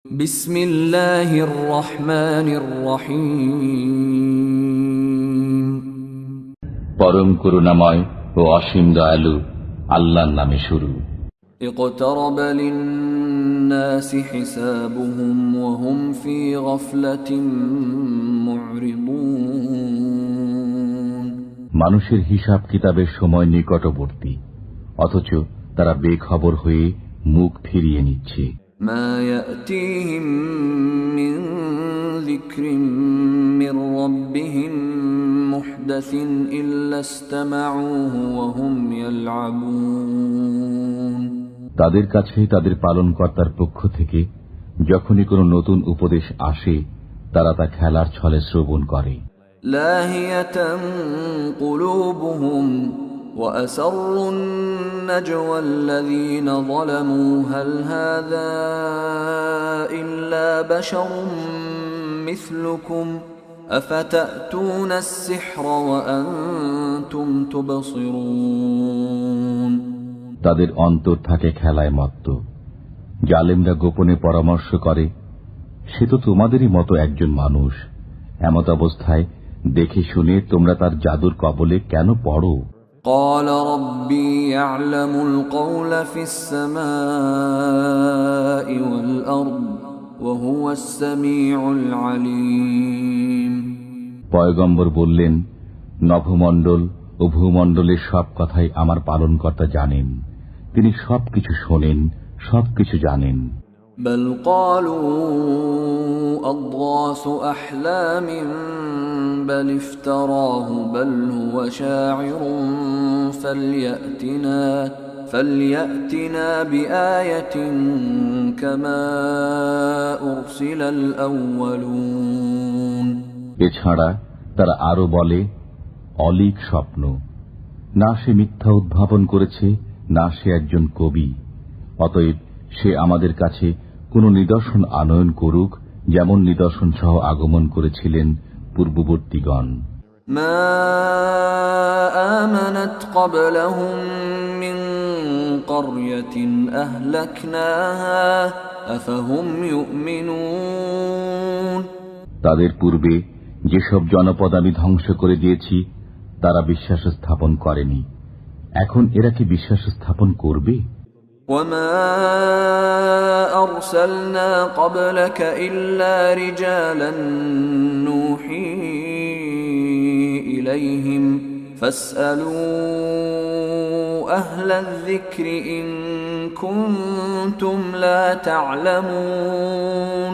বিসমিল্লাহির রহমানির রহিম। পরম করুণাময় ও অসীম দয়ালু আল্লাহর নামে শুরু। اقترب للناس حسابهم وهم في غفلة معرضون। মানুষের হিসাব কিতাবের সময় নিকটবর্তী, অথচ তারা বেখবর হয়ে মুখ ফিরিয়ে নিচ্ছে। ما يأتيهم من ذكر من ربهم محدث إلا استمعوه وهم يلعبون। তাদের কাছে তাদের পালনকর্তার পক্ষ থেকে যখনই কোনো নতুন উপদেশ আসে, তারা তা খেলার ছলে শ্রবণ করে। لاهية قلوبهم وأسروا النجوى الذين ظلموا هل هذا إلا بشر مثلكم أفتأتون السحر وأنتم تبصرون। তাদের অন্তর থাকে খেলায় মত্ত। জালেমরা গোপনে পরামর্শ করে, সে তো তোমাদেরই মতো একজন মানুষ। এমত অবস্থায় দেখে শুনে তোমরা তার জাদুর কবলে কেন পড়ো? قال ربي يعلم القول في السماء والأرض وهو السميع العليم। পয়গম্বর বললেন, নভমণ্ডল ও ভূমণ্ডলের সব কথাই আমার পালনকর্তা জানেন, তিনি সবকিছু শোনেন, সবকিছু জানেন। بل قالوا أضغاث أحلام بل افتراه بل هو شاعر فليأتنا بآية كما أرسل الأولون। এছাড়া তারা আরো বলে, অলীক স্বপ্ন, না সে মিথ্যা উদ্ভাবন করেছে, না সে একজন কবি। অতএব সে আমাদের কাছে কোন নিদর্শন আনয়ন করুক, যেমন নিদর্শন সহ আগমন করেছিলেন পূর্ববর্তীগণ। মা আমানাত ক্বাবলাহুম মিন ক্বরয়াতিন আহলাকনাহা আফাহুম ইউমিনুন। তাদের পূর্বে যেসব জনপদ আমি ধ্বংস করে দিয়েছি, তারা বিশ্বাস স্থাপন করেনি। এখন এরা কি বিশ্বাস স্থাপন করবে? وما أرسلنا قبلك إلا رجالا نوحي إليهم فاسألوا أهل الذكر إن كنتم لا تعلمون।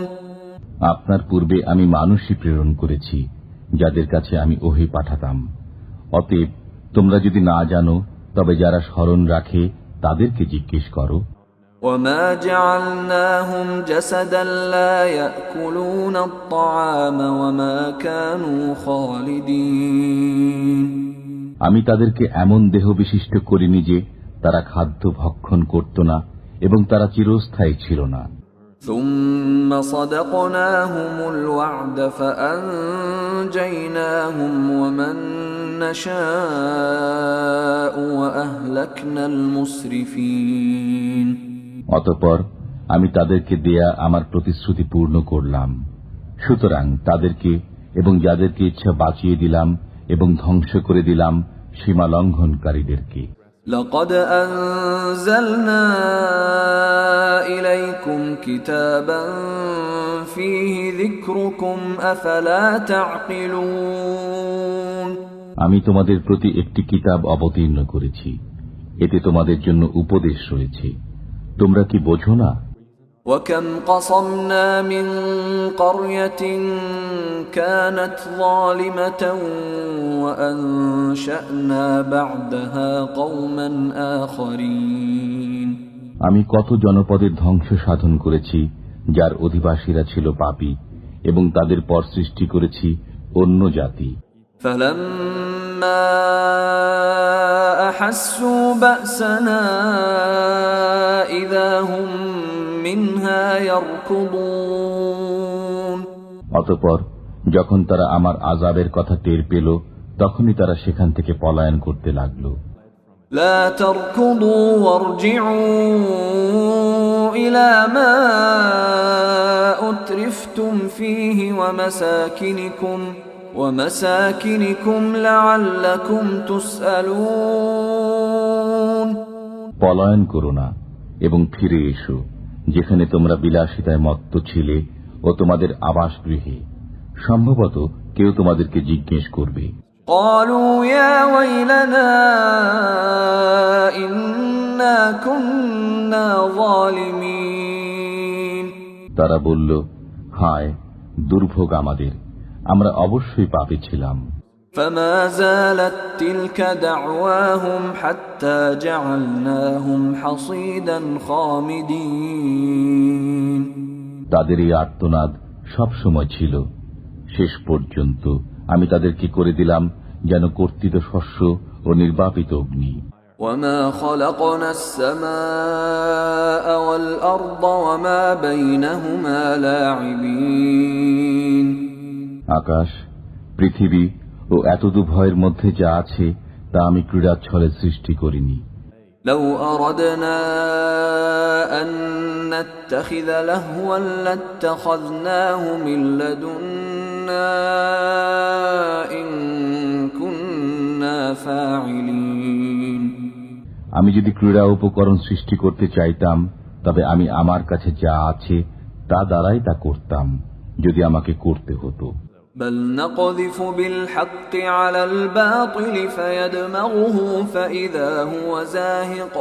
আপনার পূর্বে আমি মানুষই প্রেরণ করেছি, যাদের কাছে আমি ওহী পাঠাতাম। অতএব তোমরা যদি না জানো, তবে যারা স্মরণ রাখে তাদেরকে জিজ্ঞেস করো। وما جعلناهم جسدا لا يأكلون الطعام وما كانوا خالدين। আমি তাদেরকে এমন দেহ বিশিষ্ট করিনি যে তারা খাদ্য ভক্ষণ করত না এবং তারা চিরস্থায়ী ছিল না। ثم صدقناهم الوعد فأنجيناهم ومن نشاء وأهلكنا المسرفين। অতঃপর আমি তাদেরকে দেয়া আমার প্রতিশ্রুতি পূর্ণ করলাম, সুতরাং তাদেরকে এবং যাদেরকে ইচ্ছা বাঁচিয়ে দিলাম এবং ধ্বংস করে দিলাম সীমা লঙ্ঘনকারীদেরকে। لقد أنزلنا إليكم كتابا فيه ذكركم أفلا تعقلون। আমি তোমাদের প্রতি একটি কিতাব অবতীর্ণ করেছি, এতে তোমাদের জন্য উপদেশ রয়েছে, তোমরা কি বোঝো না? وكم قصمنا من قرية كانت ظالمة وأنشأنا بعدها قوما آخرين। আমি কত জনপদের ধ্বংস সাধন করেছি, যার অধিবাসীরা ছিল পাপী, এবং তাদের পর সৃষ্টি করেছি অন্য জাতি। فلما أحسوا بأسنا إذا هم منها يركضون। অতঃপর যখন তারা আমার আযাবের কথা টের পেল, তখনই তারা সেখান থেকে পলায়ন করতে লাগল। لا تركضوا وارجعوا إلى ما أُتْرِفْتُمْ فِيهِ وَمَسَاكِنِكُمْ لَعَلَّكُمْ تُسْأَلُونَ পলায়ন করো না এবং ফিরে এসো যেখানে তোমরা বিলাসিতায় মত্ত ছিলে ও তোমাদের আবাসগৃহে। সম্ভবত কেউ তোমাদেরকে জিজ্ঞেস করবে, قالوا يا ويلنا إنا كنا ظالمين তারা বলল, হায় দুর্ভোগ আমাদের, আমরা অবশ্যই পাপী ছিলাম। فما زالت تلك دعواهم حتى جعلناهم حصيدا خامدين তাদের এই আর্তনাদ সবসময় ছিল, শেষ পর্যন্ত আমি তাদেরকে করে দিলাম যেন কর্তিত শস্য ও নির্বাপিত অগ্নি। وما خلقنا السماء والأرض وما بينهما لاعبين আকাশ, পৃথিবী ও এতদুভয়ের মধ্যে যা আছে তা আমি ক্রীড়াচ্ছলে সৃষ্টি করিনি। لو أردنا أن نتخذ لهوا لاتخذناه من لدنا إن كنا فاعلين আমি যদি ক্রীড়া উপকরণ সৃষ্টি করতে চাইতাম তবে আমি আমার কাছে যা আছে তা দ্বারাই তা করতাম, যদি আমাকে করতে হতো। بل نقذف بالحق على الباطل فيدمغه فإذا هو زاهق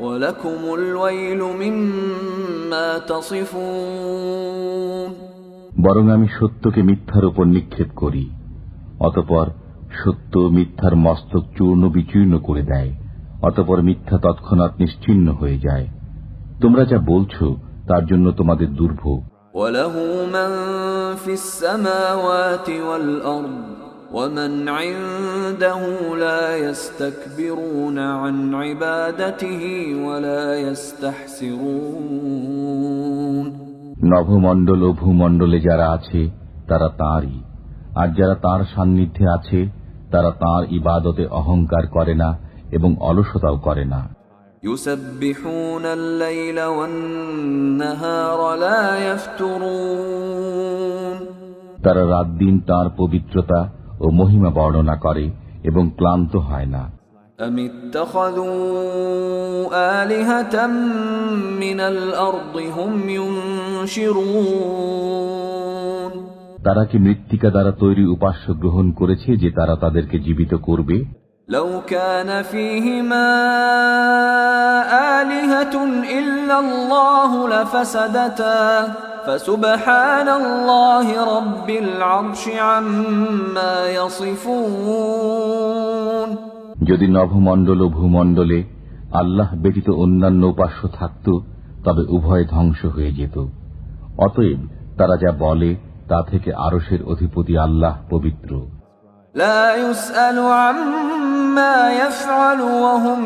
ولكم الويل مما تصفون বরং আমি সত্যকে মিথ্যার উপর নিক্ষেপ করি, অতঃপর সত্য মিথ্যার মস্তক চূর্ণ বিচূর্ণ করে দেয়, অতঃপর মিথ্যা তৎক্ষণাৎ নিশ্চিহ্ন হয়ে যায়। তোমরা যা বলছো তার জন্য তোমাদের দুর্ভোগ। وله من في السماوات والأرض ومن عنده لا يستكبرون عن عبادته ولا يستحسرون নভমণ্ডল ও ভূমণ্ডলে যারা আছে তারা তাঁরই, আর যারা তাঁর সান্নিধ্যে আছে তারা তাঁর ইবাদতে অহংকার করে না এবং অলসতাও করে না। يسبحون الليل والنهار لا يفترون তারা রাত দিন তাঁর পবিত্রতা ও মহিমা বর্ণনা করে এবং ক্লান্ত হয় না। أم اتخذوا آلهة من الأرض هم ينشرون তারা কি মৃত্তিকা দ্বারা তৈরি উপাস্য গ্রহণ করেছে যে তারা তাদেরকে জীবিত করবে? لو كان فيهما آلهة إلا الله لفسدتا فسبحان الله رب العرش عما يصفون যদি নভমণ্ডল ও ভূমণ্ডলে আল্লাহ ব্যতীত অন্যান্য উপাস্য থাকত তবে উভয় ধ্বংস হয়ে যেত। অতএব তারা যা বলে তা থেকে আরশের অধিপতি আল্লাহ পবিত্র। لا يسأل عما يفعل وهم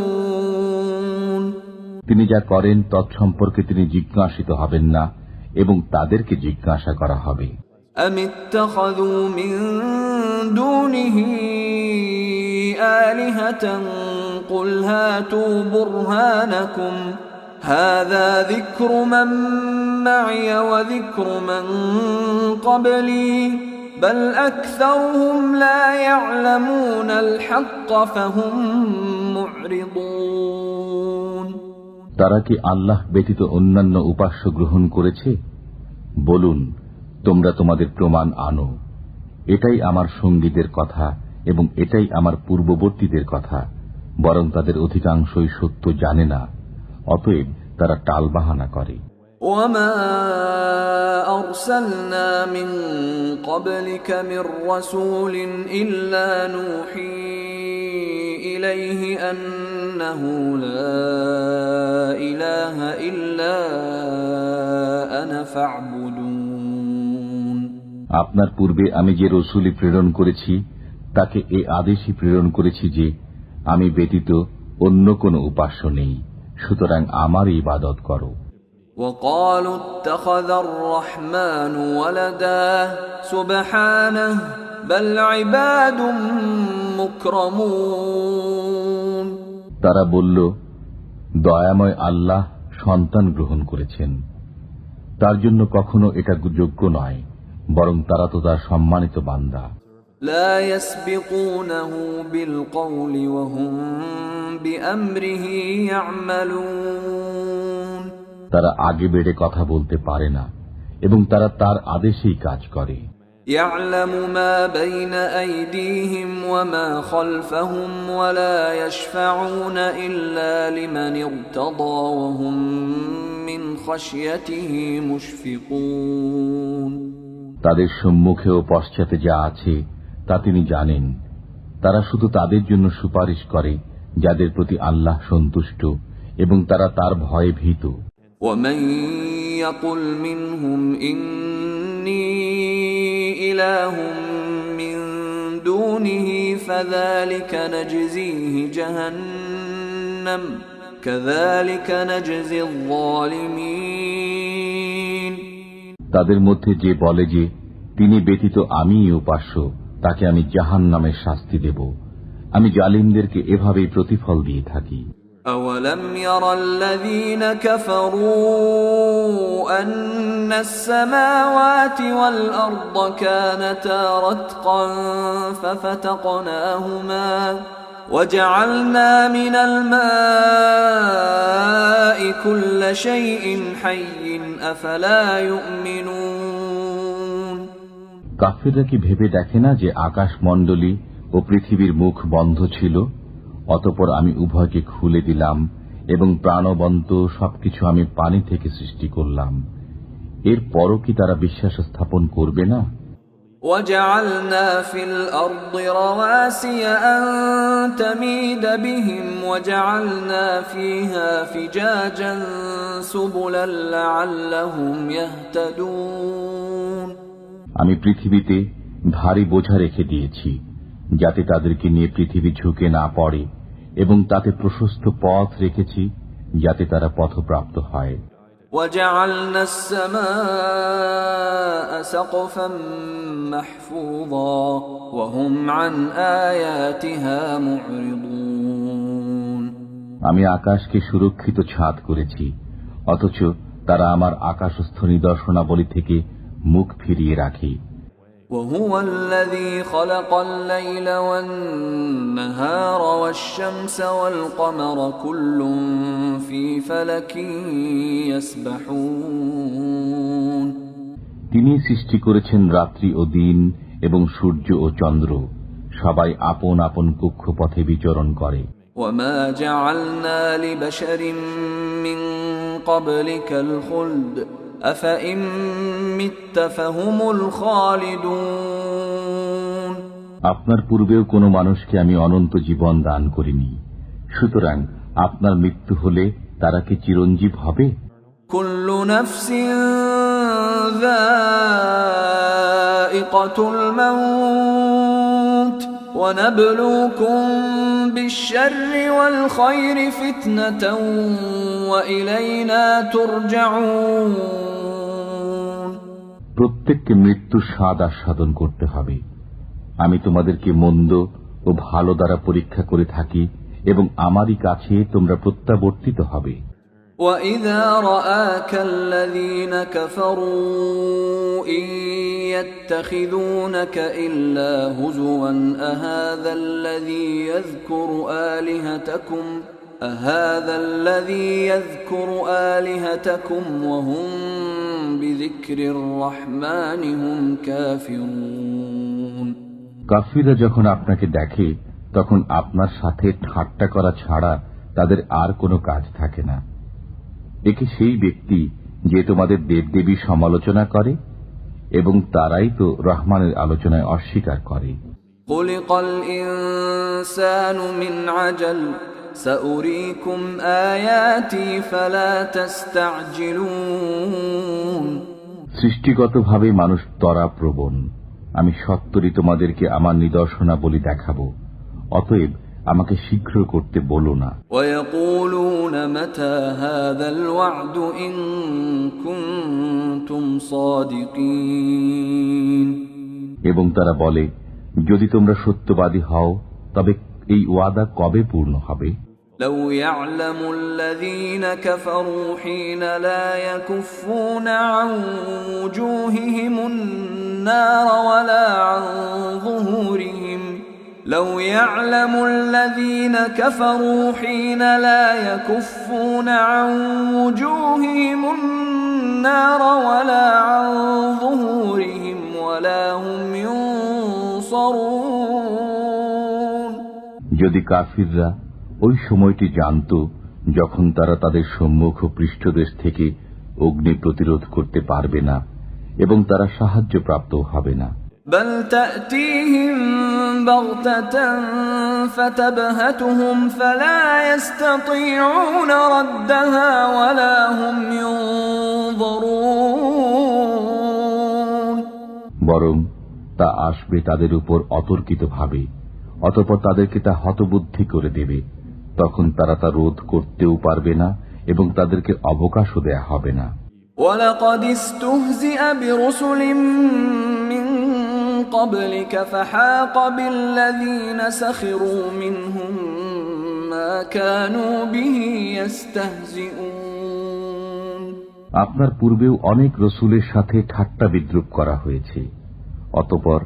يسألون তিনি যা করেন তৎসম্পর্কে তিনি জিজ্ঞাসিত হবেন না এবং তাদেরকে জিজ্ঞাসা করা হবে। أم اتخذوا من دونه آلهة قل هاتوا برهانكم هذا ذكر من معي وذكر من قبلي بل أكثرهم لا يعلمون الحق فهم معرضون তারা কি আল্লাহ ব্যতীত অন্যান্য উপাস্য গ্রহণ করেছে? বলুন, তোমরা তোমাদের প্রমাণ আনো। এটাই আমার সঙ্গীদের কথা এবং এটাই আমার পূর্ববর্তীদের কথা, বরং তাদের অধিকাংশই সত্য জানে না, অতএব তারা টালবাহানা করে। وما أرسلنا من قبلك من رسول إلا نوحي إليه أنه لا إله إلا أنا فاعبدون আপনার পূর্বে আমি যে রসূলই প্রেরণ করেছি তাকে এই আদেশই প্রেরণ করেছি যে আমি ব্যতীত অন্য কোন উপাস্য নেই, সুতরাং আমার ইবাদত করো। وقالوا اتخذ الرحمن ولدا سبحانه بل عباد مكرمون তারা বলল, দয়াময় আল্লাহ সন্তান গ্রহণ করেছেন, তার জন্য কখনো এটা যোগ্য নয়, বরং তারা তো তার সম্মানিত বান্দা। لا يسبقونه بالقول وهم بأمره يعملون তারা আগে বেড়ে কথা বলতে পারে না এবং তারা তার আদেশেই কাজ করে। يعلم ما بين أيديهم وما خلفهم ولا يشفعون إلا لمن ارتضى وهم من خشيته مشفقون তাদের সম্মুখে ও পশ্চাতে যা আছে তা তিনি জানেন। তারা শুধু তাদের জন্য সুপারিশ করে যাদের প্রতি আল্লাহ সন্তুষ্ট এবং তারা তার ভয়ে ভীত। ومن يقل منهم إني إله من دونه فذلك نجزيه جهنم كذلك نجزي الظالمين তাদের মধ্যে যে বলে যে তিনি ব্যতীত আমিই উপাস্য, তাকে আমি জাহান্নামের শাস্তি দেব। আমি জালিমদেরকে এভাবেই প্রতিফল দিয়ে থাকি। أولم ير الذين كفروا أن السماوات والأرض كانتا رتقا ففتقناهما وجعلنا من الماء كل شيء حي أفلا يؤمنون কাফিররা কি ভেবে দেখে না যে আকাশ মণ্ডলী ও পৃথিবীর মুখ বন্ধ ছিল, অতঃপর আমি উভয়কে খুলে দিলাম এবং প্রাণবন্ত সবকিছু আমি পানি থেকে সৃষ্টি করলাম। এরপরও কি তারা বিশ্বাস স্থাপন করবে না? وجعلنا في الأرض رواسي أن تميد بهم وجعلنا فيها فجاجا سبلا لعلهم يهتدون আমি পৃথিবীতে ভারী বোঝা রেখে দিয়েছি যাতে তাদেরকে নিয়ে পৃথিবী ঝুঁকে না পড়ে, এবং তাতে প্রশস্ত পথ রেখেছি যাতে তারা পথপ্রাপ্ত হয়। وجعلنا السماء سقفا محفوظا وهم عن آياتها معرضون আমি আকাশকে সুরক্ষিত ছাদ করেছি, অথচ তারা আমার আকাশস্থ নিদর্শনাবলী থেকে মুখ ফিরিয়ে রাখে। وهو الذي خلق الليل والنهار والشمس والقمر كل في فلك يسبحون তিনি সৃষ্টি করেছেন রাত্রি ও দিন এবং সূর্য ও চন্দ্র, সবাই আপন আপন কক্ষপথে বিচরণ করে। وما جعلنا لبشر من قبلك الخلد أفإن مت فهم الخالدون আপনার পূর্বেও কোনো মানুষকে আমি অনন্ত জীবন দান করিনি, সুতরাং আপনার মৃত্যু হলে তারা কি চিরঞ্জীব হবে? كل نفس ذائقة الموت ونبلوكم بالشر والخير فتنة وإلينا ترجعون প্রত্যেককে মৃত্যুর স্বাদ আস্বাদন করতে হবে। আমি তোমাদেরকে মন্দ ও ভালো দ্বারা পরীক্ষা করে থাকি এবং আমারই কাছে তোমরা প্রত্যাবর্তিত হবে। وَإِذَا رَآكَ الَّذِينَ كَفَرُوا إِن يَتَّخِذُونَكَ إِلَّا هُزُوًا أَهَذَا الَّذِي يَذْكُرُ آلِهَتَكُمْ وَهُمْ بِذِكْرِ الرَّحْمَنِ هُمْ كَافِرُونَ কাফিররা যখন আপনাকে দেখে তখন আপনার সাথে ঠাট্টা করা ছাড়া তাদের আর কোনো কাজ থাকে না। একে সেই ব্যক্তি যে তোমাদের দেবদেবীর সমালোচনা করে এবং তারাই তো রহমানের আলোচনায় অস্বীকার করে। خُلِقَ الْإِنسَانُ مِنْ عَجَلٍ سَأُرِيكُمْ آيَاتِي فَلَا تَسْتَعْجِلُونَ সৃষ্টিগতভাবে মানুষ ত্বরাপ্রবণ, আমি সত্তরই তোমাদেরকে আমার নিদর্শনাবলী দেখাবো, অতএব আমাকে শীঘ্র করতে বলো না। وَيَقُولُونَ مَتَى هَذَا الْوَعْدُ إِن كُنتُمْ صَادِقِينَ এবং তারা বলে, যদি তোমরা সত্যবাদী হও তবে এই ওয়াদা কবে পূর্ণ হবে? لو يعلم الذين كفروا حين لا يكفون عن وجوههم النار ولا عن ظهورهم لو يعلم الذين كفروا حين لا يكفون عن وجوههم النار ولا عن ظهورهم ولا هم ينصرون যদি কাফিররা ওই সময়টি জানত যখন তারা তাদের সম্মুখ ও পৃষ্ঠদেশ থেকে অগ্নি প্রতিরোধ করতে পারবে না এবং তারা সাহায্যপ্রাপ্ত হবে না। بل تأتيهم بغتة فتبهتهم فلا يستطيعون ردها ولا هم ينظرون বরং তা আসবে তাদের উপর অতর্কিতভাবে, অতঃপর তাদেরকে তা হতবুদ্ধি করে দেবে। তখন তারা তা রোধ করতেও পারবে না এবং তাদেরকে অবকাশও দেয়া হবে না। وَلَقَدِ اسْتُهْزِئَ بِرُسُلٍ مِّن قَبْلِكَ فَحَاقَ بِالَّذِينَ سَخِرُوا مِنْهُم مَّا كَانُوا بِهِ يَسْتَهْزِئُونَ আপনার পূর্বেও অনেক রসুলের সাথে ঠাট্টা বিদ্রূপ করা হয়েছে, অতঃপর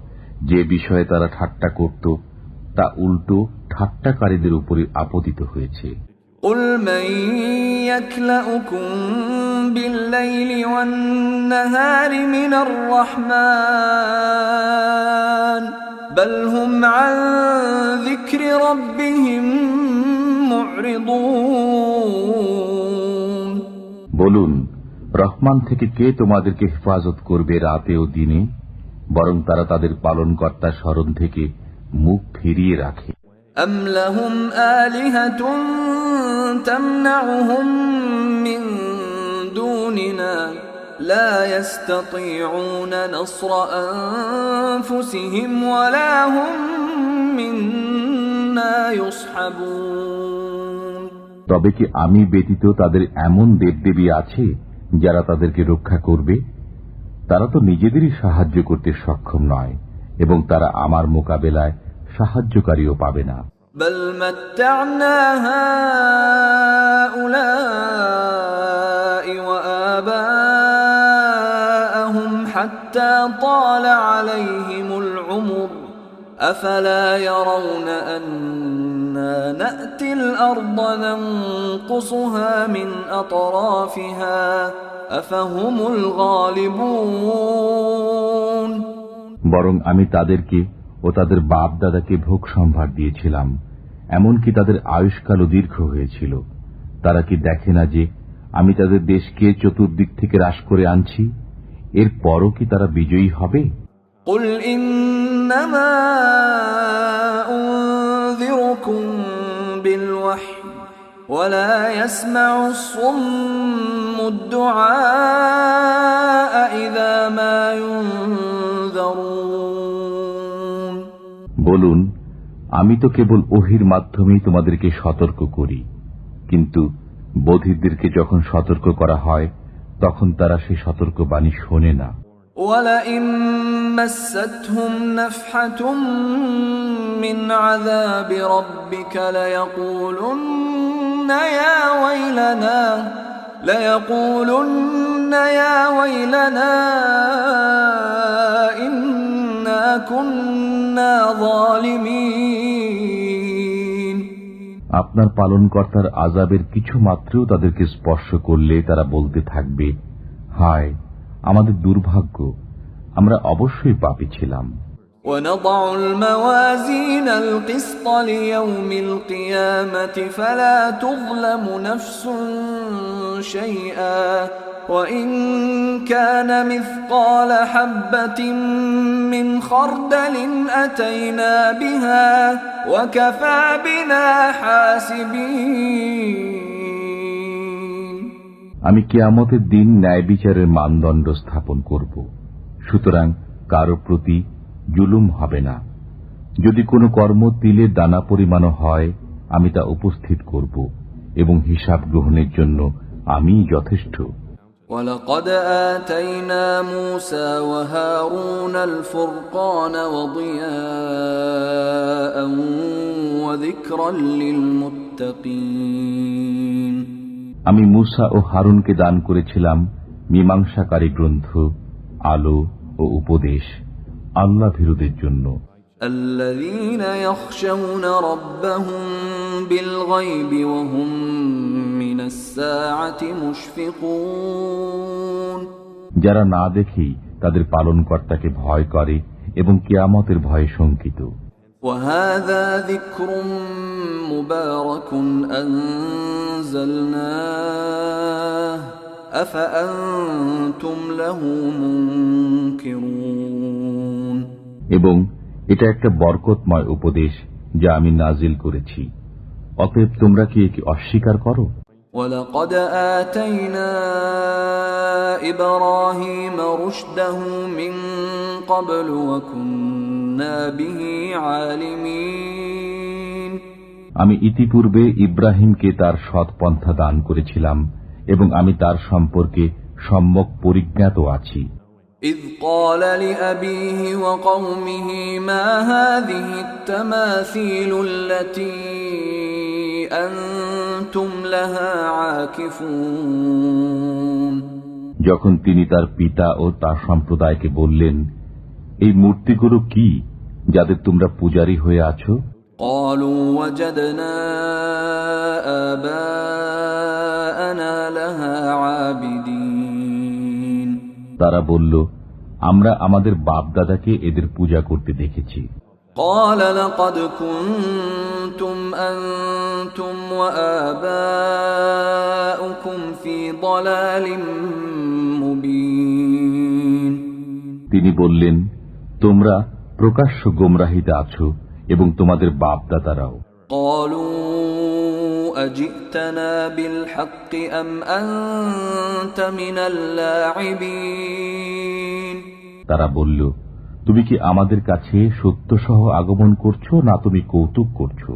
যে বিষয়ে তারা ঠাট্টা করত তা উল্টো ঠাট্টাকারীদের উপরই আপতিত হয়েছে। قُلْ مَن يَكْلَؤُكُم بِاللَّيْلِ وَالنَّهَارِ مِنَ الرَّحْمَنِ بَلْ هُمْ عَن ذِكْرِ رَبِّهِم مُّعْرِضُونَ বলুন, রহমান থেকে কে তোমাদেরকে হেফাজত করবে রাতে ও দিনে? বরং তারা তাদের পালনকর্তার স্মরণ থেকে মুখ ফিরিয়ে রাখে। أَمْ لَهُمْ آلِهَةٌ تَمْنَعُهُم مِّن دُونِنَا لَا يَسْتَطِيعُونَ نَصْرَ أَنفُسِهِمْ وَلَا هُم مِّنَّا يُصْحَبُونَ তবে কি আমি ব্যতীত তাদের এমন দেবদেবী আছে যারা তাদেরকে রক্ষা করবে? তারা তো নিজেদেরই সাহায্য করতে সক্ষম নয় এবং তারা আমার মোকাবেলায় সাহায্যকারীও পাবে না। بل متعنا هؤلاء وآباءهم حتى طال عليهم العمر أفلا يرون أنا نأتي الأرض ننقصها من أطرافها أفهم الغالبون বরং আমি তাদেরকে ও তাদের বাপ দাদাকে ভোগ সম্ভার দিয়েছিলাম, এমনকি তাদের আয়ুষ্কালও দীর্ঘ হয়েছিল। তারা কি দেখে না যে আমি তাদের দেশকে চতুর্দিক থেকে হ্রাস করে আনছি? এর পরও কি তারা বিজয়ী হবে? قل إنما أنذركم بالوحي ولا يسمع الصم الدعاء إذا ما ينذرون বলুন, আমি তো কেবল ওহির মাধ্যমেই তোমাদেরকে সতর্ক করি, কিন্তু বধিরদেরকে যখন সতর্ক করা হয় তখন তারা সেই সতর্কবাণী শোনে না। وَلَئِن مَّسَّتْهُمْ نَفْحَةٌ مِّنْ عَذَابِ رَبِّكَ لَيَقُولُنَّ يَا وَيْلَنَا إِنَّا كُنَّا ظَالِمِينَ আপনার পালনকর্তার আযাবের কিছু মাত্রেও তাদেরকে স্পর্শ করলে তারা বলতে থাকবে, হায় আমাদের দুর্ভাগ্য, আমরা অবশ্যই পাপী ছিলাম। وَنَضَعُ الْمَوَازِينَ الْقِسْطَ لِيَوْمِ الْقِيَامَةِ فَلَا تُظْلَمُ نَفْسٌ شَيْئًا وَإِنْ كَانَ مِثْقَالَ حَبَّةٍ مِّنْ خَرْدَلٍ أَتَيْنَا بِهَا وَكَفَى بِنَا حَاسِبِينَ আমি কিয়ামতের দিন ন্যায় বিচারের মানদণ্ড স্থাপন করব, সুতরাং কারো প্রতি জুলুম হবে না। যদি কোনো কর্ম তিলের দানা পরিমাণও হয়, আমি তা উপস্থিত করব এবং হিসাব গ্রহণের জন্য আমি যথেষ্ট। وَلَقَدْ آتَيْنَا مُوسَى وَهَارُونَ الْفُرْقَانَ وَضِيَاءً وَذِكْرًا لِلْمُتَّقِينَ للمتقين আমি মূসা ও হারুনকে দান করেছিলাম মীমাংসাকারী গ্রন্থ, আলো ও উপদেশ আল্লাহ ভীরুদের জন্য। الذين يخشون ربهم بالغيب وهم من الساعة مشفقون যারা না দেখেই তাদের পালনকর্তাকে ভয় করে এবং কিয়ামতের ভয়ে শঙ্কিত। وهذا ذكر مبارك أنزلناه أفأنتم له منكرون এবং এটা একটা বরকতময় উপদেশ যা আমি নাজিল করেছি, অতএব তোমরা কি একে অস্বীকার করো? وَلَقَدْ آتَيْنَا إِبْرَاهِيمَ رُشْدَهُ مِنْ قَبْلُ وَكُنَّا بِهِ عَالِمِينَ আমি ইতিপূর্বে ইব্রাহিমকে তার সৎ পন্থা দান করেছিলাম এবং আমি তার সম্পর্কে সম্যক পরিজ্ঞাত আছি। إِذْ قَالَ لِأَبِيهِ وَقَوْمِهِ مَا هَذِهِ التَّمَاثِيلُ الَّتِي أَنْتُمْ لَهَا عَاكِفُونَ যখন তিনি তার পিতা ও তার সম্প্রদায়কে বললেন, এই মূর্তিগুলো কি যাদের তোমরা পূজারী হয়ে আছো? قَالُوا وَجَدْنَا آبَاءَنَا لَهَا عَابِدِينَ তারা বলল, আমরা আমাদের বাপ দাদাকে এদের পূজা করতে দেখেছি। قَالَ لَقَدْ كُنْتُمْ أَنْتُمْ وَآبَاؤُكُمْ فِي ضَلَالٍ مُبِينٍ তিনি বললেন, তোমরা প্রকাশ্য গোমরাহিতে আছো এবং তোমাদের বাপ দাদারাও। قَالُوا أَجِئْتَنَا بِالْحَقِّ أَمْ أَنْتَ مِنَ اللاعبين তারা বলল, তুমি কি আমাদের কাছে সত্য সহ আগমন করছো না তুমি কৌতুক করছো?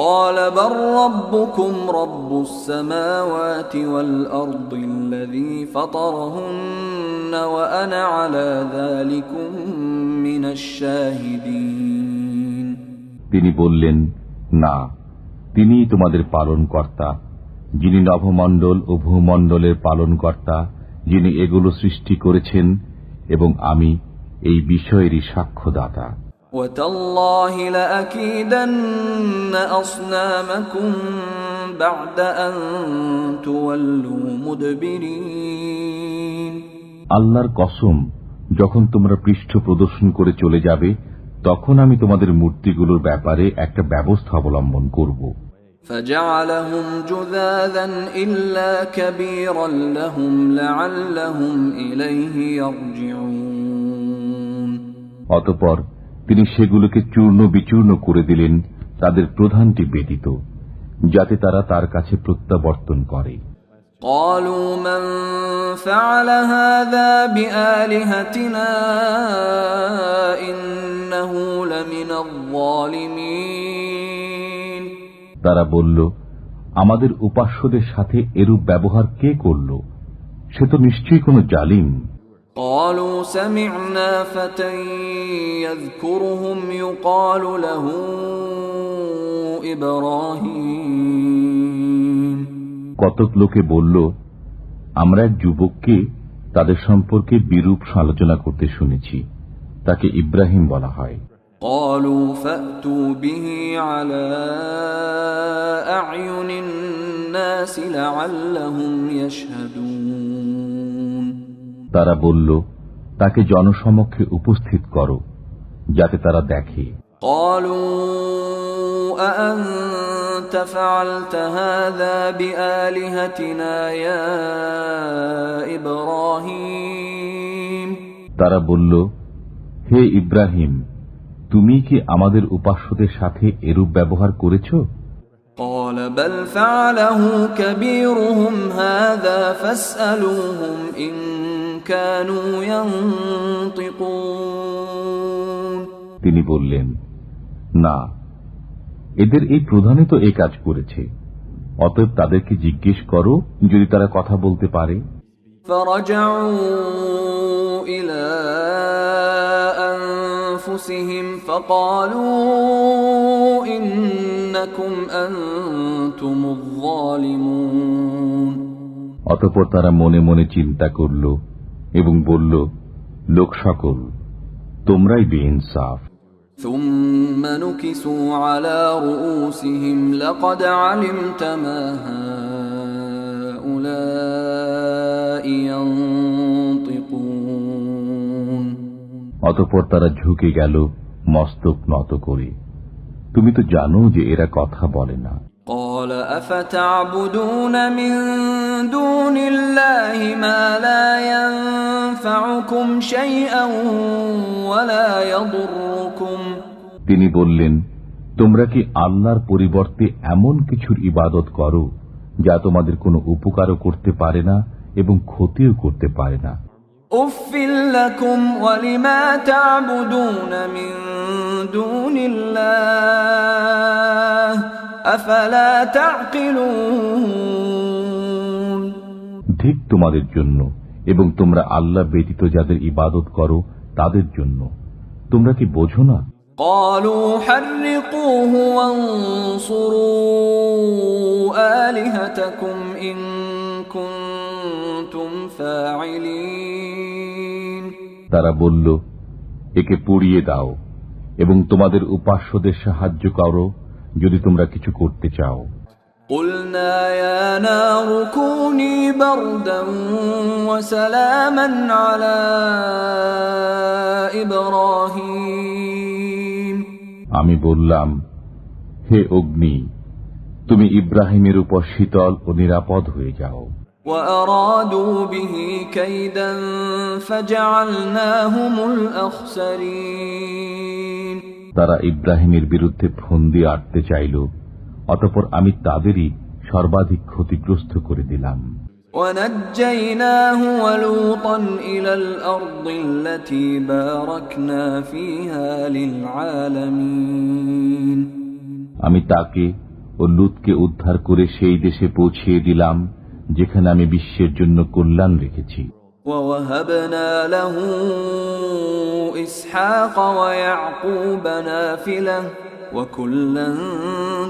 قال بل ربكم رب السماوات والأرض الذي فطرهن وأنا على ذلكم من الشاهدين তিনি বললেন, না, তিনিই তোমাদের পালনকর্তা, যিনি নভমণ্ডল ও ভূমণ্ডলের পালনকর্তা, যিনি এগুলো সৃষ্টি করেছেন এবং আমি এই বিষয়েরই সাক্ষ্যদাতা। وتالله لأكيدن أصنامكم بعد أن تولوا مدبرين আল্লাহর কসম, যখন তোমরা পৃষ্ঠ প্রদর্শন করে চলে যাবে তখন আমি তোমাদের মূর্তিগুলোর ব্যাপারে একটা ব্যবস্থা অবলম্বন করব। فجعلهم جذاذا إلا كبيرا لهم لعلهم إليه يرجعون অতঃপর তিনি সেগুলোকে চূর্ণ বিচূর্ণ করে দিলেন, তাদের প্রধানটি ব্যতীত, যাতে তারা তার কাছে প্রত্যাবর্তন করে। قالوا من فعل هذا بآلهتنا إنه لمن الظالمين তারা বলল, আমাদের উপাস্যদের সাথে এরূপ ব্যবহার কে করল? সে তো নিশ্চয়ই কোনো জালিম। قالوا سمعنا فتى يذكرهم يقال له إبراهيم কতক লোকে বলল, আমরা এক যুবককে তাদের সম্পর্কে বিরূপ আলোচনা করতে শুনেছি, তাকে ইব্রাহিম বলা হয়। قالوا فأتوا به على أعين الناس لعلهم يشهدون তারা বলল, তাকে জনসমক্ষে উপস্থিত করো যাতে তারা দেখে। قالوا أأنت فعلت هذا بآلهتنا يا إبراهيم তারা বলল, হে ইব্রাহিম, তুমি কি আমাদের উপাস্যদের সাথে এরূপ ব্যবহার করেছো? قال بل فعله كبيرهم هذا فاسألوهم إن كانوا ينطقون তিনি বললেন, না, এদের এই প্রধানই তো এই কাজ করেছে, অতএব তাদেরকে জিজ্ঞেস করো যদি তারা কথা বলতে পারে। فرجعوا إلى أنفسهم فقالوا إنكم أنتم الظالمون অতঃপর তারা মনে মনে চিন্তা করল এবং বলল, লোক সকল, তোমরাই বেইনসাফ। ثم نكسوا على رؤوسهم لقد علمت ما هؤلاء ينطقون অতঃপর তারা ঝুঁকে গেল মস্তক নত করে, তুমি তো জানো যে এরা কথা বলে না। قال أفتعبدون من دون الله ما لا ينفعكم شيئا ولا يضركم তিনি বললেন, তোমরা কি আল্লাহর পরিবর্তে এমন কিছুর ইবাদত করো যা তোমাদের কোনো উপকারও করতে পারে না এবং ক্ষতিও করতে পারে না। أُفٍّ لكم ولما تعبدون من دون الله أفلا تعقلون ঠিক তোমাদের জন্য এবং তোমরা আল্লাহ ব্যতীত যাদের ইবাদত করো তাদের জন্য, তোমরা কি বোঝো না? قالوا حرقوه وانصروا آلهتكم إن كنتم فاعلين তারা বলল, একে পুড়িয়ে দাও এবং তোমাদের উপাস্যদের সাহায্য করো যদি তোমরা কিছু করতে চাও। قلنا يا نار كوني بردا وسلاما على إبراهيم আমি বললাম, হে অগ্নি, তুমি ইব্রাহিমের উপর শীতল ও নিরাপদ হয়ে যাও। وأرادوا به كيدا فجعلناهم الأخسرين তারা ইব্রাহিমের বিরুদ্ধে ফন্দি আটতে চাইল, অতঃপর আমি তাদেরই সর্বাধিক ক্ষতিগ্রস্ত করে দিলাম। ونجيناه ولوطا إلى الأرض التي باركنا فيها للعالمين আমি তাকে ও লূতকে উদ্ধার করে সেই দেশে পৌঁছিয়ে দিলাম যেখানে আমি বিশ্বের জন্য কল্যাণ রেখেছি। ووهبنا له إسحاق ويعقوب نافلة وكلا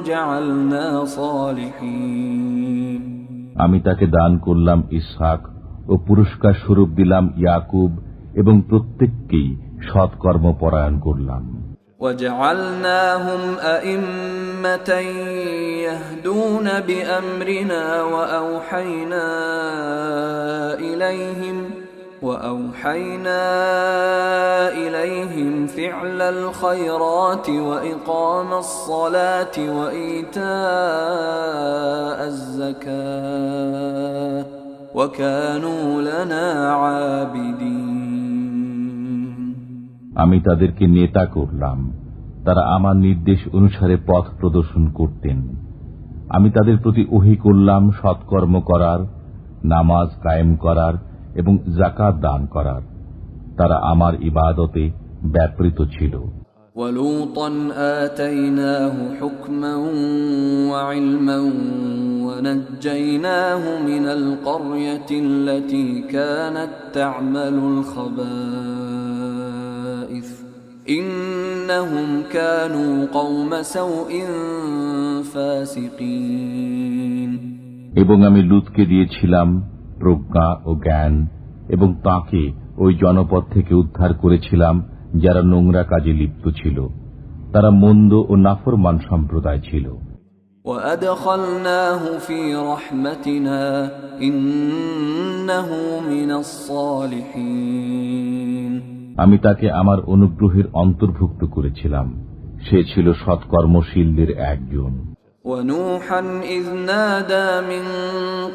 جعلنا صالحين আমি তাকে দান করলাম ইসহাক ও পুরস্কার স্বরূপ দিলাম ইয়াকুব এবং প্রত্যেককেই সৎকর্ম পরায়ণ করলাম। وجعلناهم أئمة يهدون بأمرنا وأوحينا إليهم فعل الخيرات وإقام الصلاة وإيتاء الزكاة وكانوا لنا عابدين আমি তাদেরকে নেতা করলাম, তারা আমার নির্দেশ অনুসারে পথ প্রদর্শন করতেন। আমি তাদের প্রতি ওহী করলাম সৎকর্ম করার, নামাজ কায়েম করার এবং যাকাত দান করার। তারা আমার ইবাদতে ব্যাপৃত ছিল। وَلُوطًا آتَيْنَاهُ حُكْمًا وَعِلْمًا وَنَجَّيْناهُ مِنَ الْقَرْيَةِ الَّتِي كَانَتْ تَعْمَلُ الْخَبَائِثَ إِنَّهُمْ كَانُوا قَوْمَ سَوْءٍ فَاسِقِينَ এবং আমি লূতকে দিয়েছিলাম প্রজ্ঞা ও জ্ঞান এবং তাকে ওই জনপদ থেকে উদ্ধার করেছিলাম যারা নোংরা কাজে লিপ্ত ছিল। তারা মন্দ ও নাফরমান সম্প্রদায় ছিল। وَأَدْخَلْنَاهُ فِي رَحْمَتِنَا إِنَّهُ مِنَ الصَّالِحِينَ আমি তাকে আমার অনুগ্রহের অন্তর্ভুক্ত করেছিলাম, সে ছিল সৎকর্মশীলদের একজন। وَنُوحًا إِذْ نَادَى مِن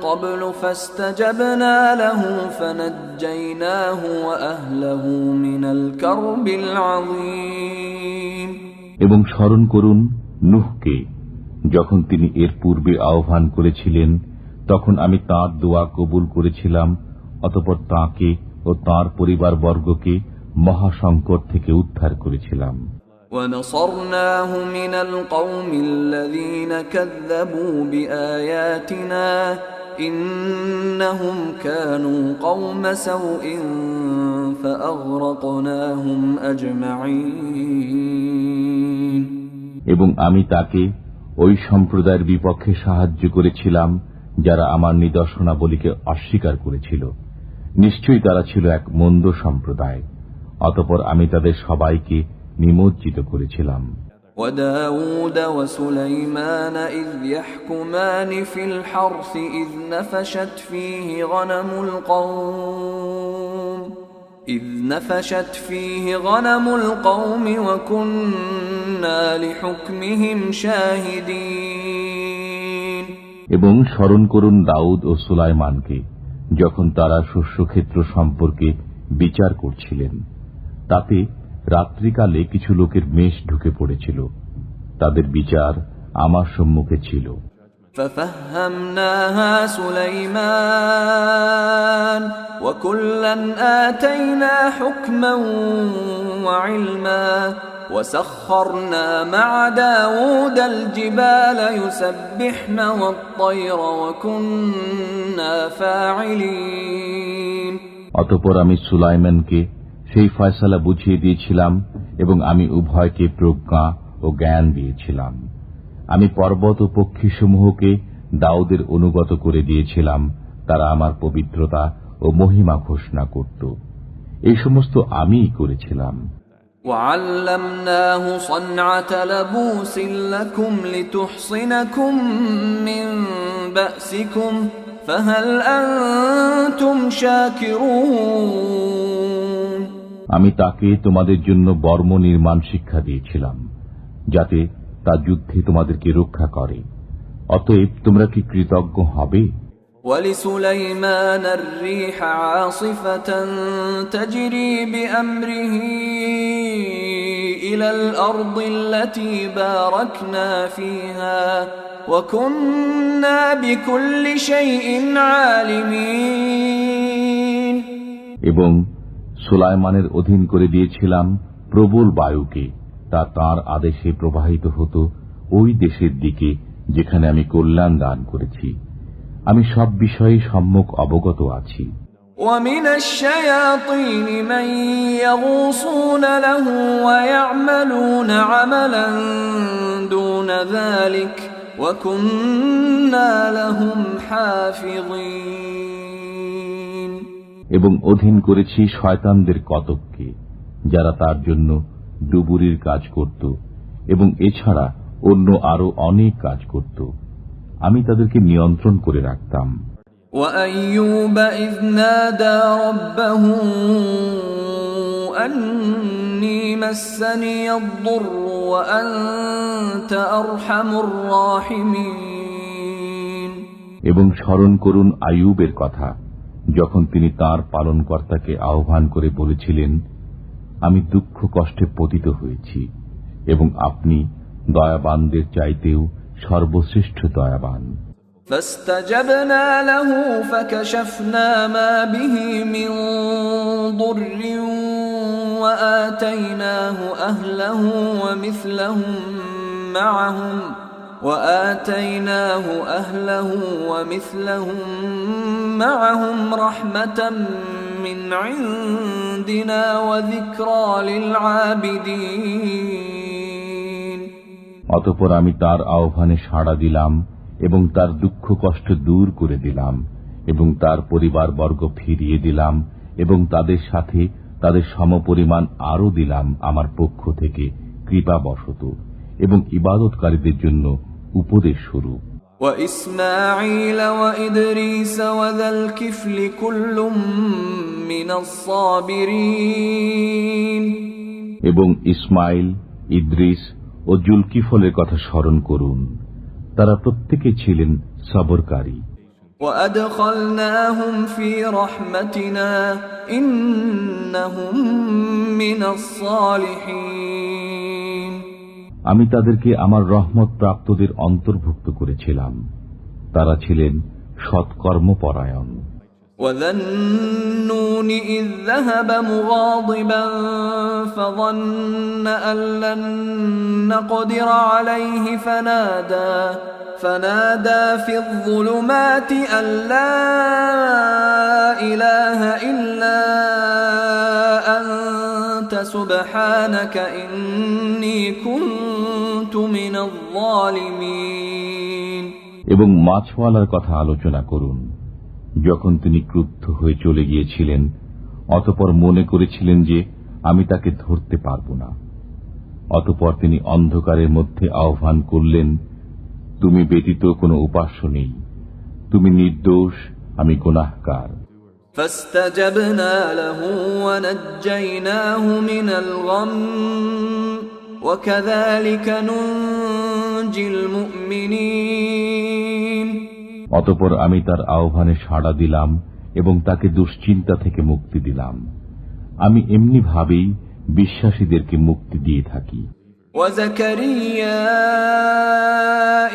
قَبْلُ فَاسْتَجَبْنَا لَهُ فَنَجَّيْنَاهُ وَأَهْلَهُ مِنَ الْكَرْبِ الْعَظِيمِ এবং স্মরণ করুন নূহকে, যখন তিনি এর পূর্বে আহ্বান করেছিলেন, তখন আমি তাঁর দোয়া কবুল করেছিলাম, অতঃপর তাঁকে ও তাঁর পরিবারবর্গকে মহাসংকট থেকে উদ্ধার করেছিলাম। وَنَصَرْنَاهُ مِنَ الْقَوْمِ الَّذِينَ كَذَّبُوا بِآيَاتِنَا إِنَّهُمْ كَانُوا قَوْمَ سَوْءٍ فَأَغْرَقْنَاهُمْ أَجْمَعِينَ এবং আমি তাকে ওই সম্প্রদায়ের বিপক্ষে সাহায্য করেছিলাম যারা আমার নিদর্শনাবলীকে অস্বীকার করেছিল। নিশ্চয়ই তারা ছিল এক মন্দ সম্প্রদায়। অতঃপর আমি তাদের সবাইকে নিমজ্জিত করেছিলাম। وَدَاوُودَ وَسُلَيْمَانَ إِذْ يَحْكُمَانِ فِي الْحَرْثِ إِذْ نَفَشَتْ فِيهِ غَنَمُ الْقَوْمِ وَكُنَّا لِحُكْمِهِمْ شَاهِدِينَ। এবং স্মরণ করুন দাউদ ও সুলাইমানকে যখন তারা শস্যক্ষেত্র সম্পর্কে বিচার করছিলেন। তাতে রাত্রিকালে কিছু লোকের মেষ ঢুকে পড়েছিল। তাদের বিচার আমার সম্মুখে ছিল। فَفَهَّمْنَاهَا سُلَيْمَانَ وَكُلًّا آتَيْنَا حُكْمًا وَعِلْمًا وَسَخَّرْنَا مَعَ دَاوُودَ الْجِبَالَ يُسَبِّحْنَ وَالطَّيْرَ وَكُنَّا فَاعِلِينَ। অতঃপর আমি সুলাইমানকে সেই ফয়সালা বুঝিয়ে দিয়েছিলাম এবং আমি উভয়কে প্রজ্ঞা ও জ্ঞান দিয়েছিলাম। আমি পর্বত ও পক্ষীসমূহকে দাউদের অনুগত করে দিয়েছিলাম। তারা আমার পবিত্রতা ও মহিমা ঘোষণা করত। এই সমস্ত আমিই করেছিলাম। وَعَلَّمْنَاهُ صَنْعَةَ لَبُوسٍ لَكُمْ لِتُحْصِنَكُمْ مِنْ بَأْسِكُمْ فَهَلْ أَنْتُمْ شَاكِرُونَ। আমি তাকে তোমাদের জন্য বর্ম নির্মাণ শিক্ষা দিয়েছিলাম, যাতে তা যুদ্ধে তোমাদেরকে রক্ষা করে। অতএব তোমরা কি কৃতজ্ঞ হবে? وَلِسُلَيْمَانَ الرِّيحَ عَاصِفَةً تَجْرِي بِأَمْرِهِ إِلَى الْأَرْضِ الَّتِي بَارَكْنَا فِيهَا وَكُنَّا بِكُلِّ شَيْءٍ عَالِمِينَ। এবং সুলাইমানের অধীন করে দিয়েছিলাম প্রবল বায়ুকে। তা তাঁর আদেশে প্রবাহিত হতো ওই দেশের দিকে যেখানে আমি কল্যাণ দান করেছি। আমি সব বিষয়ে সম্যক অবগত আছি। وَمِنَ الشَّيَاطِينِ مَن يَغُوصُونَ لَهُ وَيَعْمَلُونَ عَمَلًا دُونَ ذَلِكَ وَكُنَّا لَهُمْ حَافِظِينَ। এবং অধীন করেছি শয়তানদের কতককে, যারা তার জন্য ডুবুরির কাজ করত এবং এছাড়া অন্য আরো অনেক কাজ করত। আমি তাদেরকে নিয়ন্ত্রণ করে রাখতাম। وَأَيُّوبَ إِذْ نَادَى رَبَّهُ أَنِّي مَسَّنِيَ الضُّرُّ وَأَنْتَ أَرْحَمُ الراحمين। এবং স্মরণ করুন আইয়ুবের কথা, যখন তিনি তাঁর পালনকর্তাকে আহ্বান করে বলেছিলেন, আমি দুঃখ কষ্টে পতিত হয়েছি এবং আপনি দয়াবানদের চাইতেও সর্বশ্রেষ্ঠ দয়াবান। فاستجبنا له فكشفنا ما به من ضر وآتيناه أهله ومثلهم معهم رحمة من عندنا وذكرى للعابدين। অতঃপর আমি তার আহ্বানে সাড়া দিলাম এবং তার দুঃখ কষ্ট দূর করে দিলাম এবং তার পরিবারবর্গ ফিরিয়ে দিলাম এবং তাদের সাথে তাদের সমপরিমাণ আরো দিলাম আমার পক্ষ থেকে কৃপাবশত এবং ইবাদতকারীদের জন্য উপদেশ স্বরূপ। وإسماعيل وإدريس وذا الكفل كل من الصابرين। এবং ইসমাইল, ইদ্রিস ও জুলকিফলের কথা স্মরণ করুন, তারা প্রত্যেকে ছিলেন সবরকারী। وأدخلناهم في رحمتنا إنهم من الصالحين। আমি তাদেরকে আমার রহমত প্রাপ্তদের অন্তর্ভুক্ত করেছিলাম, তারা ছিলেন সৎকর্মপরায়ণ। وذا النون إذ ذهب مغاضبا فظن أن لن نقدر عليه فنادى في الظلمات أن لا إله إلا أنت سبحانك إني كنت من الظالمين এবং মাছওয়ালার কথা আলোচনা করুন, যখন তিনি ক্রুদ্ধ হয়ে চলে গিয়েছিলেন, অতঃপর মনে করেছিলেন যে আমি তাকে ধরতে পারব না। অতঃপর তিনি অন্ধকারের মধ্যে আহ্বান করলেন, তুমি ব্যতীত কোনো উপাস্য নেই, তুমি নির্দোষ, আমি গুনাহগার। فاستجبنا له ونجيناه من الغم وكذلك ننجي المؤمنين অতঃপর আমি তার আহ্বানে সাড়া দিলাম এবং তাকে দুশ্চিন্তা থেকে মুক্তি দিলাম। আমি এমনি ভাবেই বিশ্বাসীদেরকে মুক্তি দিয়ে থাকি। وزكريا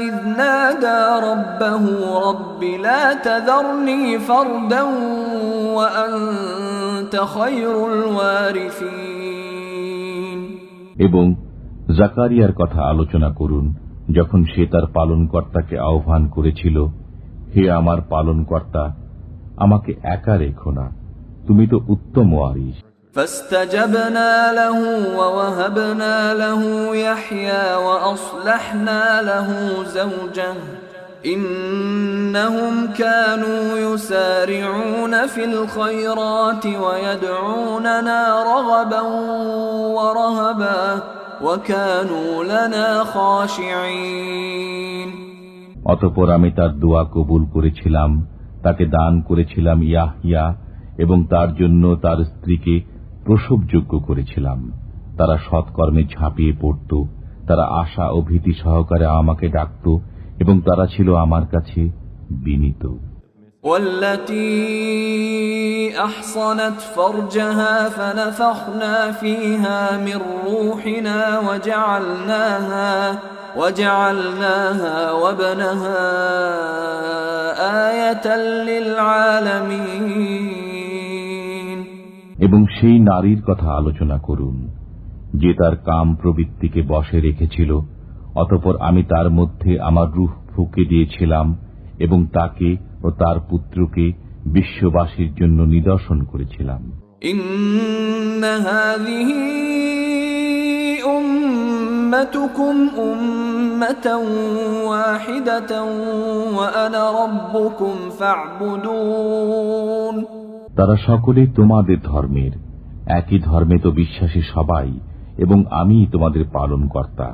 إذ نادى ربه رب لا تذرني فردا وأنت خير الوارثين এবং জাকারিয়ার কথা আলোচনা করুন, যখন সে তার পালনকর্তাকে আহ্বান করেছিল, হে আমার পালনকর্তা, আমাকে একা রেখো না, তুমি তো উত্তম ওয়ারিস। فاستجبنا له ووهبنا له يحيى وأصلحنا له زوجه إنهم كانوا يسارعون في الخيرات ويدعوننا رغبا ورهبا وكانوا لنا خاشعين অতঃপর আমি তার দোয়া কবুল করেছিলাম, তাকে দান করেছিলাম ইয়াহইয়া এবং তার জন্য তার স্ত্রীকে প্রসবযোগ্য করেছিলাম। তারা সৎকর্মে ঝাঁপিয়ে পড়ত, তারা আশা ও ভীতি সহকারে আমাকে ডাকত এবং তারা ছিল আমার কাছে বিনীত। والتي أحصنت فرجها فنفخنا فيها من روحنا وجعلناها وابنها آية للعالمين এবং সেই নারীর কথা আলোচনা করুন, যে তার কাম প্রবৃত্তিকে বশে রেখেছিল, অতঃপর আমি তার মধ্যে আমার রূহ ফুঁকে দিয়েছিলাম এবং তাকে ও তার পুত্রকে বিশ্ববাসীর জন্য নিদর্শন করেছিলাম। ইন্না হাযিহি উম্মাতুকুম উম্মাতান ওয়াহিদাতান ওয়া আনা রাব্বুকুম ফা'বুদুন। তারা সকলেই তোমাদের ধর্মের, একই ধর্মে তো বিশ্বাসী সবাই, এবং আমিই তোমাদের পালনকর্তা,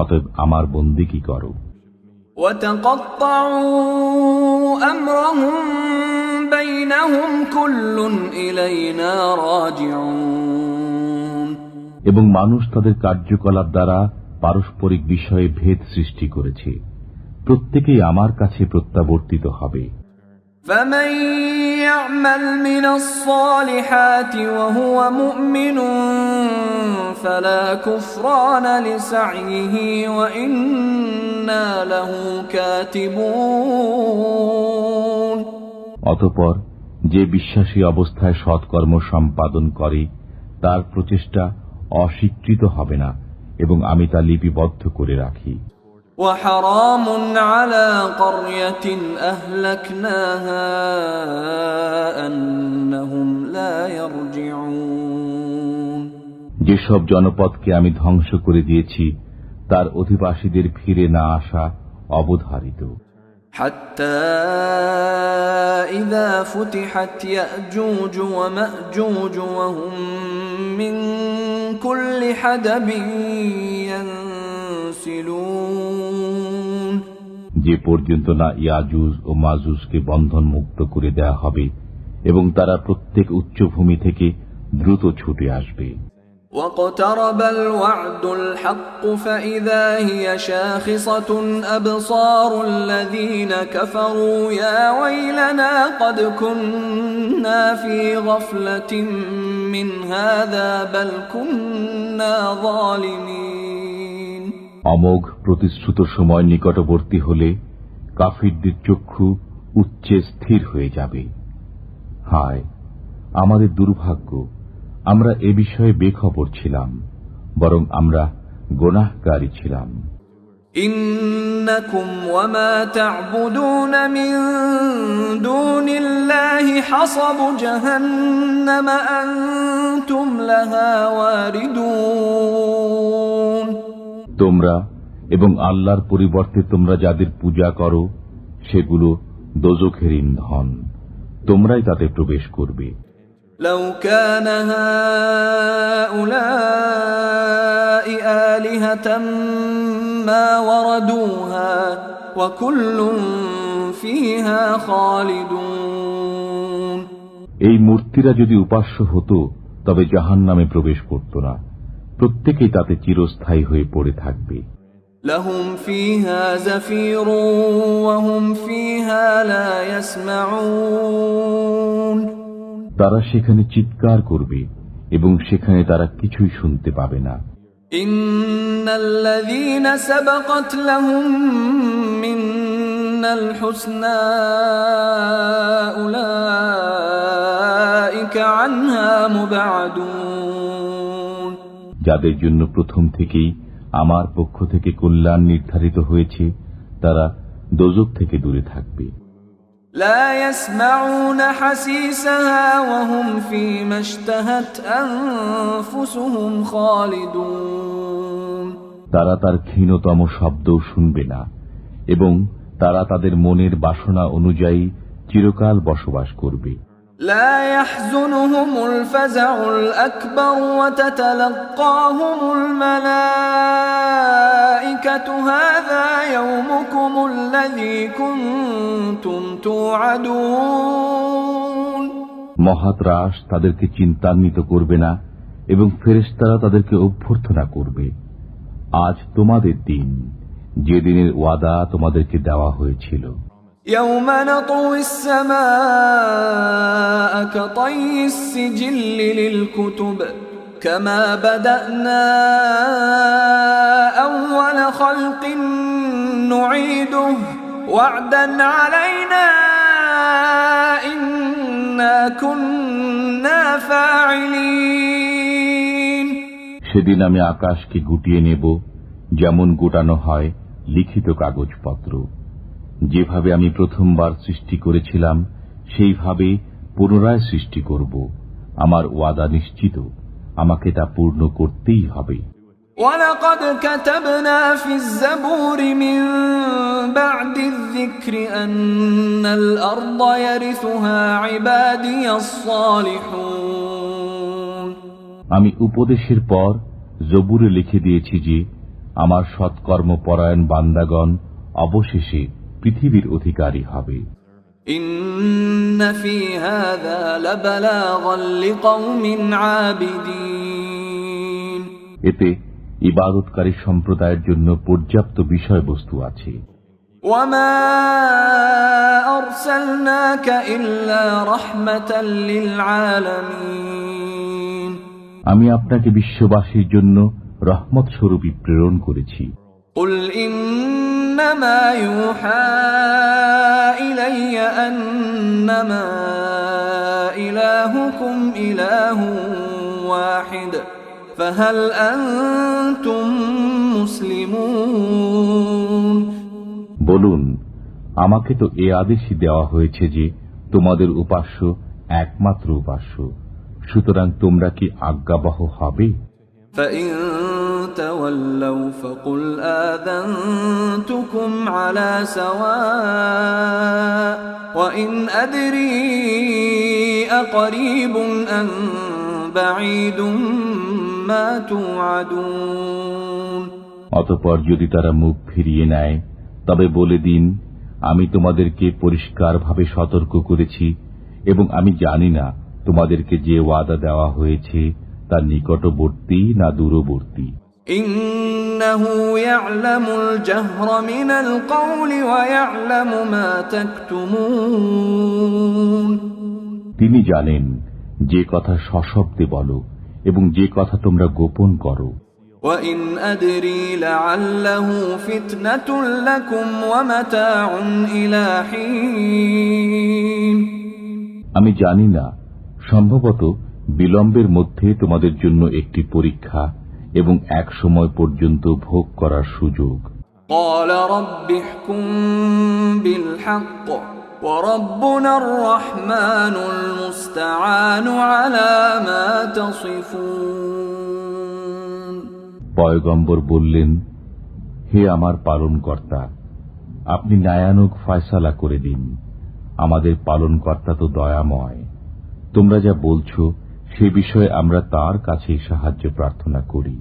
অতএব আমার বন্দেগী করো। وتقطعوا أمرهم بينهم كل إلينا راجعون এবং মানুষ তাদের কার্যকলাপ দ্বারা পারস্পরিক বিষয়ে ভেদ সৃষ্টি করেছে, প্রত্যেকেই আমার কাছে প্রত্যাবর্তিত হবে। فمن يعمل من الصالحات وهو مؤمن فلا كفران لسعيه وإنا له كاتبون অতঃপর যে বিশ্বাসী অবস্থায় সৎকর্ম সম্পাদন করে তার প্রচেষ্টা অস্বীকৃত হবে না এবং আমি তা লিপিবদ্ধ করে রাখি। وحرام على قرية أهلكناها أنهم لا يرجعون যেসব জনপদকে আমি ধ্বংস করে দিয়েছি তার অধিবাসীদের ফিরে না আসা অবধারিত। حتى إذا فتحت يأجوج ومأجوج وهم من كل حدب ينسلون যে পর্যন্ত না ইয়াজুজ ও মাজুজকে বন্ধন মুক্ত করে দেয়া হবে এবং তারা প্রত্যেক উচ্চভূমি থেকে দ্রুত ছুটে আসবে। واقترب الوعد الحق فإذا هي شاخصة أبصار الذين كفروا يا ويلنا قد كنا في غفلة من هذا بل كنا ظالمين অমোঘ প্রতিশ্রুত সময় নিকটবর্তী হলে কাফিরদের চক্ষু উচ্চে স্থির হয়ে যাবে। হায় আমাদের দুর্ভাগ্য, আমরা এ বিষয়ে বেখবর ছিলাম, বরং আমরা গুনাহকারী ছিলাম। ইন্নাকুম ওয়া মা তা'বুদুন মিন দুনিল্লাহি হাসাবু জাহান্নাম আনতুম লাহা ওয়ারিদুন তোমরা এবং আল্লাহর পরিবর্তে তোমরা যাদের পূজা করো সেগুলো দোজখের ইন্ধন, তোমরাই তাতে প্রবেশ করবে। لو كان هؤلاء آلهة ما وردوها وكل فيها خالدون। এই মূর্তিরা যদি উপাস্য হতো তবে জাহান্নামে প্রবেশ করত না, প্রত্যেকেই তাতে চিরস্থায়ী হয়ে পড়ে থাকবে। لهم فيها زفير وهم فيها لا يسمعون। তারা সেখানে চিৎকার করবে এবং সেখানে তারা কিছুই শুনতে পাবে না। ইন্নাল্লাযীনা সাবাকাত লাহুম মিনাল হুসনা উলাইকা আনহা মুবআদুন। যাদের জন্য প্রথম থেকেই আমার পক্ষ থেকে কল্যাণ নির্ধারিত হয়েছে তারা দোজখ থেকে দূরে থাকবে। لا يسمعون حسيسها وهم فيما اشتهت أنفسهم خالدون। তারা তার ক্ষীণতম শব্দও শুনবে না এবং তারা তাদের মনের বাসনা অনুযায়ী চিরকাল বসবাস করবে। لا يحزنهم الفزع الأكبر وتتلقاهم الملائكة هذا يومكم الذي كنتم توعدون। মহাত্রাস তাদেরকে চিন্তান্বিত করবে না এবং ফেরেশতারা তাদেরকে অভ্যর্থনা করবে, আজ তোমাদের দিন, যে দিনের ওয়াদা তোমাদেরকে দেওয়া হয়েছিল। يوم نطوي السماء كطي السجل للكتب كما بدأنا أول خلق نعيده وعدا علينا إنا كنا فاعلين। সেদিন আমি আকাশকে গুটিয়ে নেব যেমন গোটানো হয় লিখিত কাগজপত্র। যেভাবে আমি প্রথমবার সৃষ্টি করেছিলাম সেইভাবে পুনরায় সৃষ্টি করব। আমার ওয়াদা নিশ্চিত, আমাকে তা পূর্ণ করতেই হবে। وَلَقَدْ كَتَبْنَا فِي الزَّبُورِ مِن بَعْدِ الذِّكْرِ أَنَّ الْأَرْضَ يَرِثُهَا عِبَادِيَ الصَّالِحُونَ। আমি উপদেশের পর জবুরে লিখে দিয়েছি যে আমার সৎকর্ম পরায়ণ বান্দাগণ অবশেষে পৃথিবীর অধিকারী হবে। ইন্না ফী হাযা লাবালাগান লিকওমিন আবিদিন। এতে ইবাদতকারী সম্প্রদায়ের জন্য পর্যাপ্ত বিষয়বস্তু আছে। ওয়ামা আরসালনাকা ইল্লা রাহমাতাল লিল আলামিন। আমি আপনাকে বিশ্ববাসীর জন্য রহমত স্বরূপী প্রেরণ করেছি। কুল ইন্নামা ইউহা ইলাইয়া আন্নামা ইলাহুকুম ইলাহুন ওয়াহিদ ফাহাল আনতুম মুসলিমুন। বলুন, আমাকে তো এ আদেশই দেওয়া হয়েছে যে তোমাদের উপাস্য একমাত্র উপাস্য, সুতরাং তোমরা কি আজ্ঞাবহ হবে? فَإِن تَوَلَّوْا فَقُلْ آذَنْتُكُمْ عَلَى سَوَاءٍ وَإِنْ أَدْرِي أَقَرِيبٌ أَمْ بَعِيدٌ مَا تُوعَدُونَ। অতঃপর যদি তারা মুখ ফিরিয়ে নেয় তবে বলে দিন, আমি তোমাদেরকে পরিষ্কারভাবে সতর্ক করেছি এবং আমি জানি না তোমাদেরকে যে ওয়াদা দেওয়া হয়েছে তা নিকটবর্তী না দূরবর্তী। ইন্নাহু ইয়ালামুল জাহরা মিনাল কওলি ওয়া ইয়ালামু মা তাকতুমুন। তিনি জানেন যে কথা সশব্দে বলো এবং যে কথা তোমরা গোপন করো। ওয়া ইন আদরি লাআল্লাহু ফিতনাতুল লাকুম ওয়া মাতাউন ইলা হিন। আমি জানি না, সম্ভবত বিলম্বের মধ্যে তোমাদের জন্য একটি পরীক্ষা এবং এক সময় পর্যন্ত ভোগ করার সুযোগ। قال رب احكم بالحق وربنا الرحمن المستعان على ما تصفون। পয়গম্বর বললেন, হে আমার পালনকর্তা, আপনি ন্যায়ানুগ ফয়সালা করে দিন। আমাদের পালনকর্তা তো দয়াময়। তোমরা যা বলছো সে বিষয়ে আমরা তাঁর কাছেই সাহায্য প্রার্থনা করি।